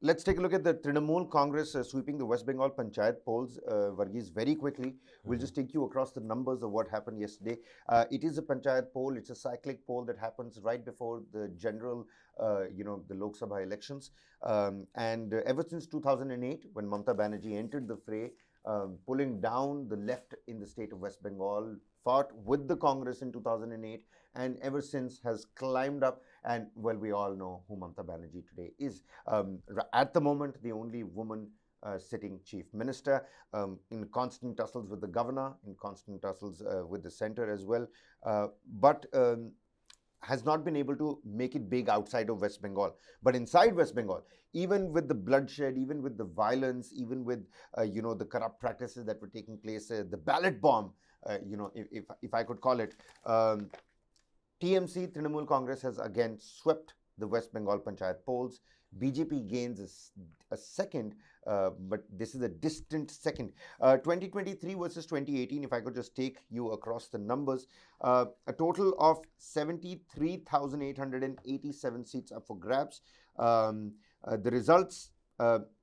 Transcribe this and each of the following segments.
let's take a look at the Trinamool Congress sweeping the West Bengal Panchayat polls, Varghese, very quickly. We'll just take you across the numbers of what happened yesterday. It is a Panchayat poll. It's a cyclic poll that happens right before the general, the Lok Sabha elections. And ever since 2008, when Mamata Banerjee entered the fray, pulling down the left in the state of West Bengal, fought with the Congress in 2008, and ever since has climbed up. And well, we all know who Mamata Banerjee today is. At the moment, the only woman sitting chief minister, in constant tussles with the governor, in constant tussles with the center as well, but has not been able to make it big outside of West Bengal. But inside West Bengal, even with the bloodshed, even with the violence, even with the corrupt practices that were taking place, the ballot bomb, if I could call it, TMC, Trinamool Congress, has again swept the West Bengal Panchayat polls. BJP gains a second, but this is a distant second. 2023 versus 2018, if I could just take you across the numbers, a total of 73,887 seats up for grabs. The results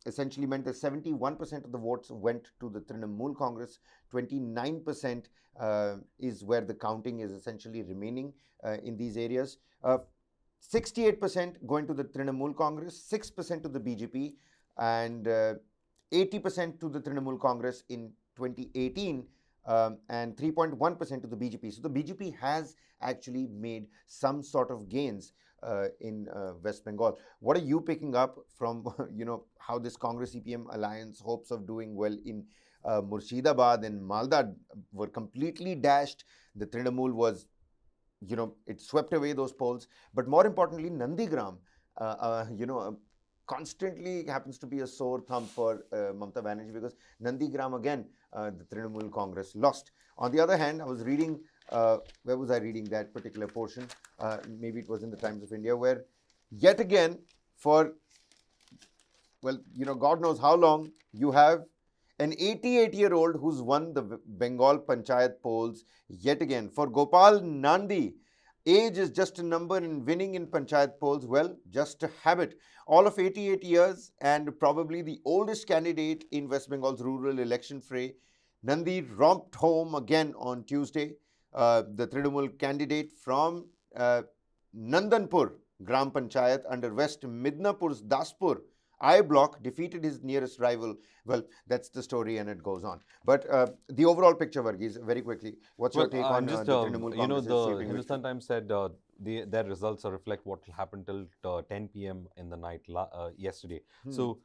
essentially meant that 71% of the votes went to the Trinamool Congress, 29% is where the counting is essentially remaining in these areas. 68% going to the Trinamool Congress, 6% to the BJP, and 80% to the Trinamool Congress in 2018, and 3.1% to the BJP. So the BJP has actually made some sort of gains in West Bengal. What are you picking up from how this Congress CPM alliance hopes of doing well in Murshidabad and Malda were completely dashed? The Trinamool was, it swept away those polls. But more importantly, Nandigram, constantly happens to be a sore thumb for Mamata Banerjee, because Nandigram again, the Trinamool Congress lost. On the other hand, I was reading, where was I reading that particular portion? Maybe it was in the Times of India, where yet again, for, well, God knows how long, you have an 88-year-old who's won the Bengal Panchayat polls yet again. For Gopal Nandi, age is just a number, and winning in Panchayat polls, well, just a habit. All of 88 years and probably the oldest candidate in West Bengal's rural election fray, Nandi romped home again on Tuesday. The Trinamool candidate from Nandanpur Gram Panchayat under West Midnapur's Daspur I block defeated his nearest rival. Well, that's the story, and it goes on. But the overall picture, Varghese, very quickly, what's your take on the Trinamool Congress? The Hindustan Times said their results reflect what happened till 10 p.m. in the night yesterday. So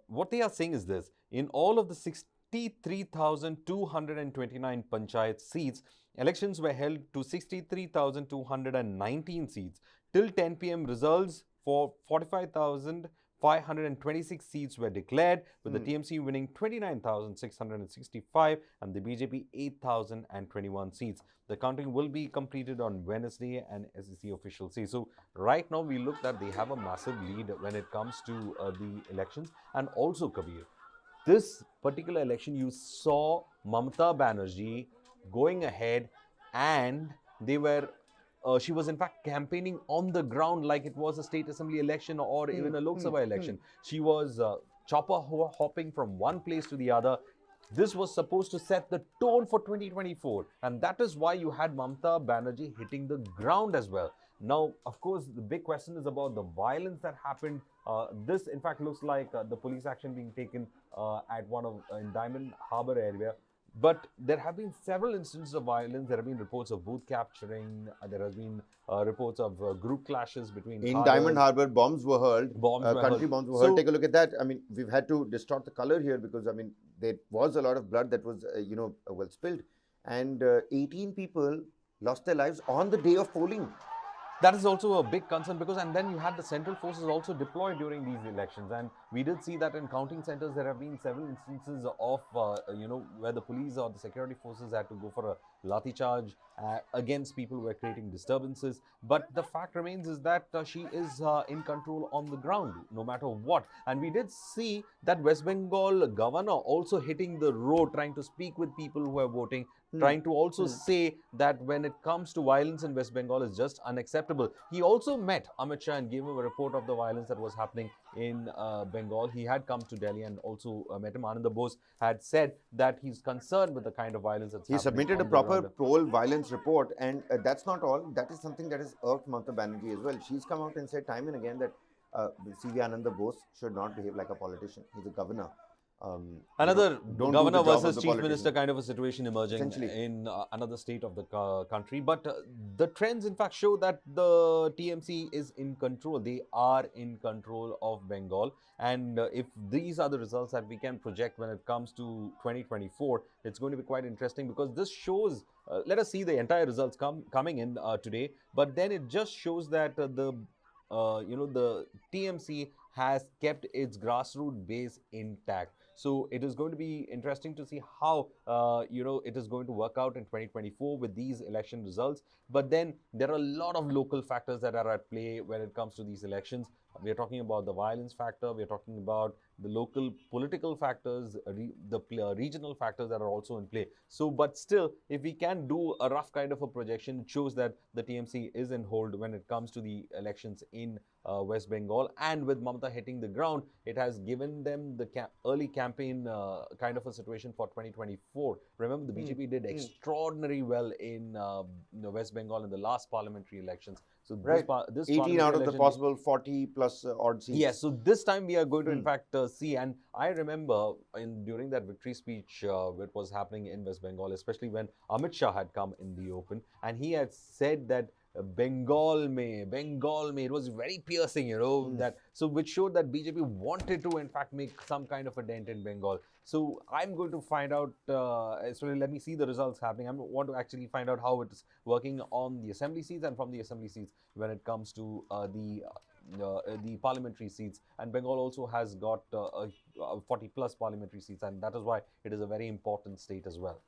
what they are saying is this: in all of the 63,229 panchayat seats, elections were held to 63,219 seats. Till 10 p.m. results for 45,526 seats were declared, with the TMC winning 29,665 and the BJP 8,021 seats. The counting will be completed on Wednesday, and SEC officials say. So right now we look that they have a massive lead when it comes to the elections. And also, Kabir, this particular election, you saw Mamata Banerjee going ahead, and they were she was in fact campaigning on the ground like it was a state assembly election or even a Lok Sabha election. She was chopper hopping from one place to the other. This was supposed to set the tone for 2024, and that is why you had Mamata Banerjee hitting the ground as well. Now, of course, the big question is about the violence that happened. This, in fact, looks like the police action being taken at in Diamond Harbour area. But there have been several instances of violence. There have been reports of booth capturing. There has been reports of group clashes between in Diamond Harbour. Bombs were hurled. Country bombs were hurled. Take a look at that. I mean, we've had to distort the color here because, I mean, there was a lot of blood that was, well spilled. And 18 people lost their lives on the day of polling. That is also a big concern because, and then you had the central forces also deployed during these elections, and we did see that in counting centers there have been several instances of where the police or the security forces had to go for a lathi charge against people who were creating disturbances. But the fact remains is that she is in control on the ground no matter what. And we did see that West Bengal governor also hitting the road trying to speak with people who are voting. trying to also say that when it comes to violence in West Bengal is just unacceptable. He also met Amit Shah and gave him a report of the violence that was happening in Bengal. He had come to Delhi and also met him. Ananda Bose had said that he's concerned with the kind of violence that's He happening submitted a on the proper ground. pro-violence report, and that's not all. That is something that has irked Mamata Banerjee as well. She's come out and said time and again that C.V. Ananda Bose should not behave like a politician. He's a governor. Another Don't do governor the job of versus the chief politician. minister kind of a situation emerging Essentially. in another state of the country. But the trends, in fact, show that the TMC is in control. They are in control of Bengal. And if these are the results that we can project when it comes to 2024, it's going to be quite interesting because this shows. Let us see the entire results coming in today. But then it just shows that the TMC has kept its grassroots base intact. So it is going to be interesting to see how it is going to work out in 2024 with these election results. But then there are a lot of local factors that are at play when it comes to these elections. We are talking about the violence factor. We are talking about the local political factors, the regional factors that are also in play. So, but still, if we can do a rough kind of a projection, it shows that the TMC is in hold when it comes to the elections in West Bengal. And with Mamata hitting the ground, it has given them the early campaign kind of a situation for 2024. Remember, the BJP did extraordinary well in West Bengal in the last parliamentary elections. So Right. this 18 out parliamentary of the election, possible 40 plus odd seats. yes, so this time we are going to, in fact, see. And I remember during that victory speech, it was happening in West Bengal, especially when Amit Shah had come in the open, and he had said that Bengal may. It was very piercing, that so which showed that BJP wanted to, in fact, make some kind of a dent in Bengal. So I'm going to find out. So let me see the results happening. I want to actually find out how it's working on the assembly seats and from the assembly seats when it comes to the parliamentary seats. And Bengal also has got 40 plus parliamentary seats, and that is why it is a very important state as well.